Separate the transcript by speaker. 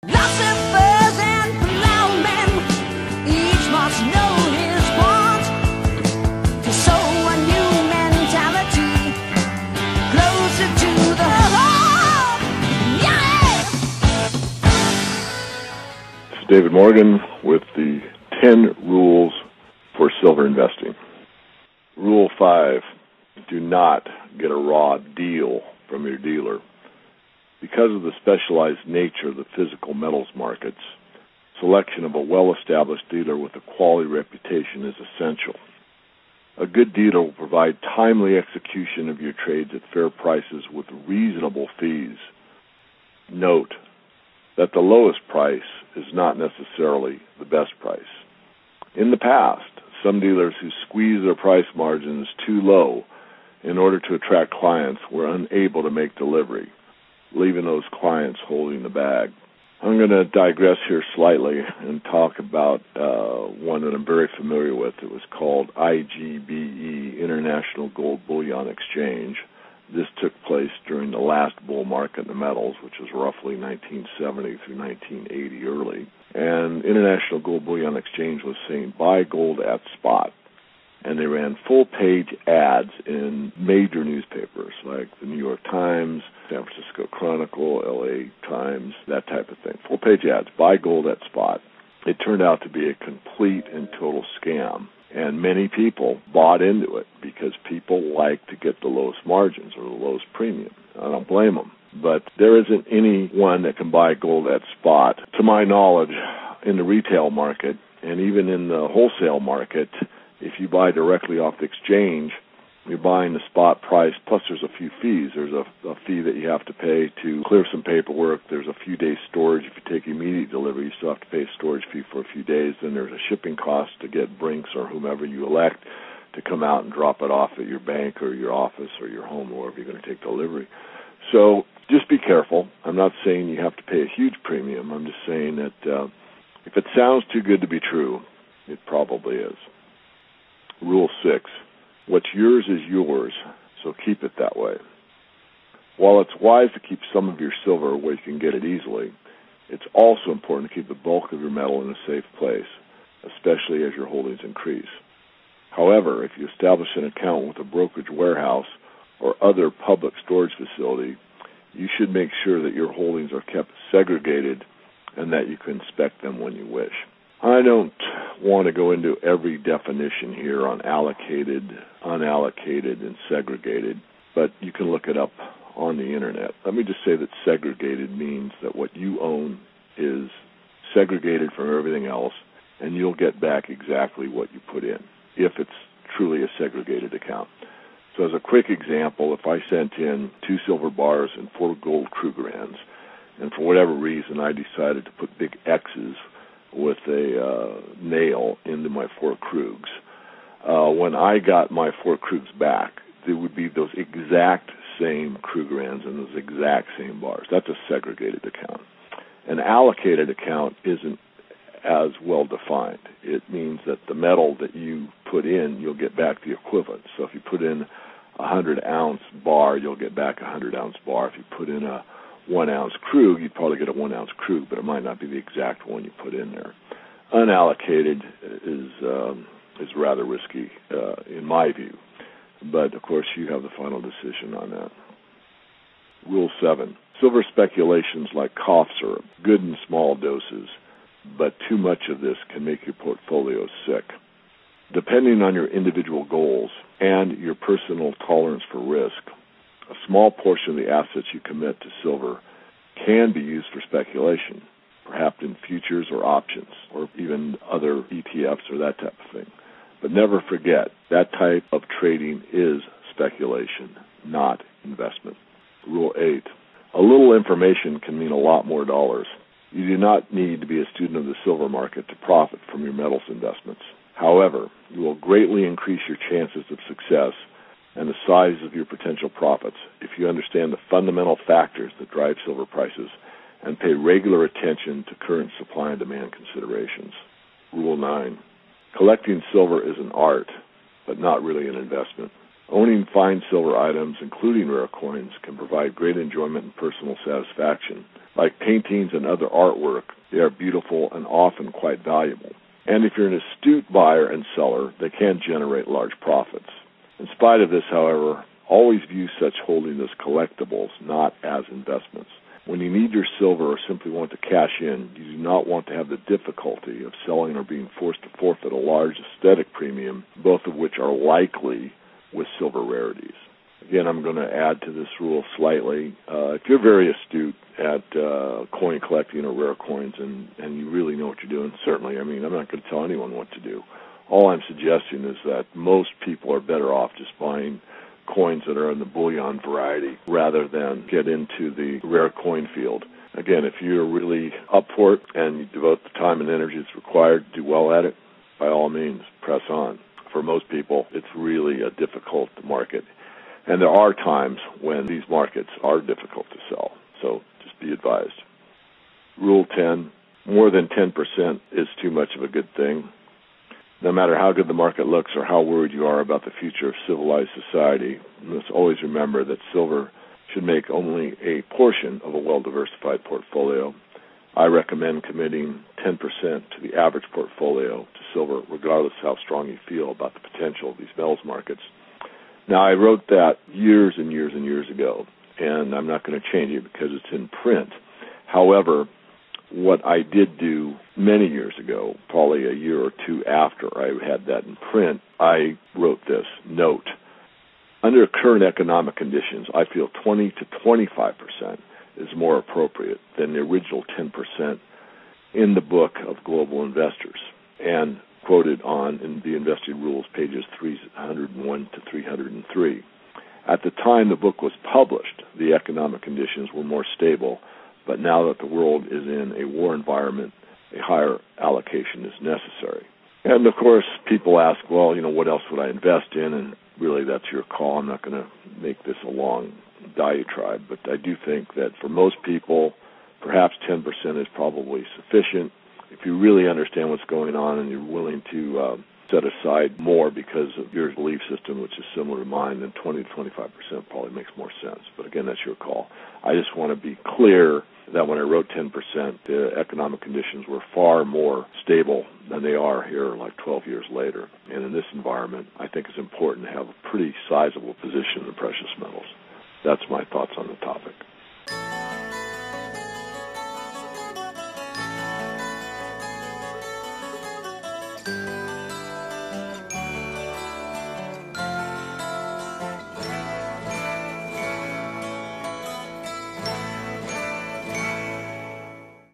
Speaker 1: Philosophers and plowmen, each must know his part to sow a new mentality closer to the heart. Yeah!
Speaker 2: This is David Morgan with the 10 rules for silver investing. Rule 5, do not get a raw deal from your dealer. Because of the specialized nature of the physical metals markets, selection of a well-established dealer with a quality reputation is essential. A good dealer will provide timely execution of your trades at fair prices with reasonable fees. Note that the lowest price is not necessarily the best price. In the past, some dealers who squeeze their price margins too low in order to attract clients were unable to make delivery, leaving those clients holding the bag. I'm going to digress here slightly and talk about one that I'm very familiar with. It was called IGBE, International Gold Bullion Exchange. This took place during the last bull market in the metals, which was roughly 1970 through 1980 early. And International Gold Bullion Exchange was saying, buy gold at spot. And they ran full-page ads in major newspapers like the New York Times, San Francisco Chronicle, LA Times, that type of thing. Full-page ads, buy gold at spot. It turned out to be a complete and total scam. And many people bought into it because people like to get the lowest margins or the lowest premium. I don't blame them. But there isn't anyone that can buy gold at spot, to my knowledge, in the retail market and even in the wholesale market. If you buy directly off the exchange, you're buying the spot price, plus there's a few fees. There's a fee that you have to pay to clear some paperwork. There's a few days storage. If you take immediate delivery, you still have to pay a storage fee for a few days. Then there's a shipping cost to get Brinks or whomever you elect to come out and drop it off at your bank or your office or your home or wherever you're going to take delivery. So just be careful. I'm not saying you have to pay a huge premium. I'm just saying that if it sounds too good to be true, it probably is. Rule 6, what's yours is yours, so keep it that way. While it's wise to keep some of your silver where you can get it easily, it's also important to keep the bulk of your metal in a safe place, especially as your holdings increase. However, if you establish an account with a brokerage warehouse or other public storage facility, you should make sure that your holdings are kept segregated and that you can inspect them when you wish. I don't want to go into every definition here on allocated, unallocated, and segregated, but you can look it up on the internet. Let me just say that segregated means that what you own is segregated from everything else, and you'll get back exactly what you put in, if it's truly a segregated account. So as a quick example, if I sent in 2 silver bars and 4 gold Krugerrands, and for whatever reason I decided to put big X's with a nail into my 4 Krugs. When I got my 4 Krugs back, there would be those exact same Krugerrands and those exact same bars. That's a segregated account. An allocated account isn't as well defined. It means that the metal that you put in, you'll get back the equivalent. So if you put in a 100-ounce bar, you'll get back a 100-ounce bar. If you put in a 1-ounce Krug, you'd probably get a 1-ounce Krug, but it might not be the exact one you put in there. Unallocated is rather risky, in my view. But, of course, you have the final decision on that. Rule 7. Silver speculations like cough syrup, good in small doses, but too much of this can make your portfolio sick. Depending on your individual goals and your personal tolerance for risk, a small portion of the assets you commit to silver can be used for speculation, perhaps in futures or options, or even other ETFs or that type of thing. But never forget, that type of trading is speculation, not investment. Rule 8. A little information can mean a lot more dollars. You do not need to be a student of the silver market to profit from your metals investments. However, you will greatly increase your chances of success and the size of your potential profits if you understand the fundamental factors that drive silver prices and pay regular attention to current supply and demand considerations. Rule 9. Collecting silver is an art, but not really an investment. Owning fine silver items, including rare coins, can provide great enjoyment and personal satisfaction. Like paintings and other artwork, they are beautiful and often quite valuable. And if you're an astute buyer and seller, they can generate large profits. In spite of this, however, always view such holdings as collectibles, not as investments. When you need your silver or simply want to cash in, you do not want to have the difficulty of selling or being forced to forfeit a large aesthetic premium, both of which are likely with silver rarities. Again, I'm going to add to this rule slightly. If you're very astute at coin collecting or rare coins and you really know what you're doing, certainly, I'm not going to tell anyone what to do. All I'm suggesting is that most people are better off just buying coins that are in the bullion variety rather than get into the rare coin field. Again, if you're really up for it and you devote the time and energy that's required to do well at it, by all means, press on. For most people, it's really a difficult market. And there are times when these markets are difficult to sell. So just be advised. Rule 10, more than 10% is too much of a good thing. No matter how good the market looks or how worried you are about the future of civilized society, you must always remember that silver should make only a portion of a well-diversified portfolio. I recommend committing 10% to the average portfolio to silver, regardless of how strong you feel about the potential of these metals markets. Now, I wrote that years and years and years ago, and I'm not going to change it because it's in print. However, what I did do many years ago, probably a year or two after I had that in print, I wrote this note. Under current economic conditions, I feel 20 to 25% is more appropriate than the original 10% in the book of Global Investors, and quoted on in the Investing Rules, pages 301 to 303. At the time the book was published, the economic conditions were more stable, but now that the world is in a war environment, a higher allocation is necessary. And, of course, people ask, well, what else would I invest in? And really, that's your call. I'm not going to make this a long diatribe, but I do think that for most people, perhaps 10% is probably sufficient. If you really understand what's going on and you're willing to set aside more because of your belief system, which is similar to mine, then 20 to 25% probably makes more sense. But again, that's your call. I just want to be clear that when I wrote 10%, the economic conditions were far more stable than they are here like 12 years later. And in this environment, I think it's important to have a pretty sizable position in the precious metals. That's my thoughts on the topic.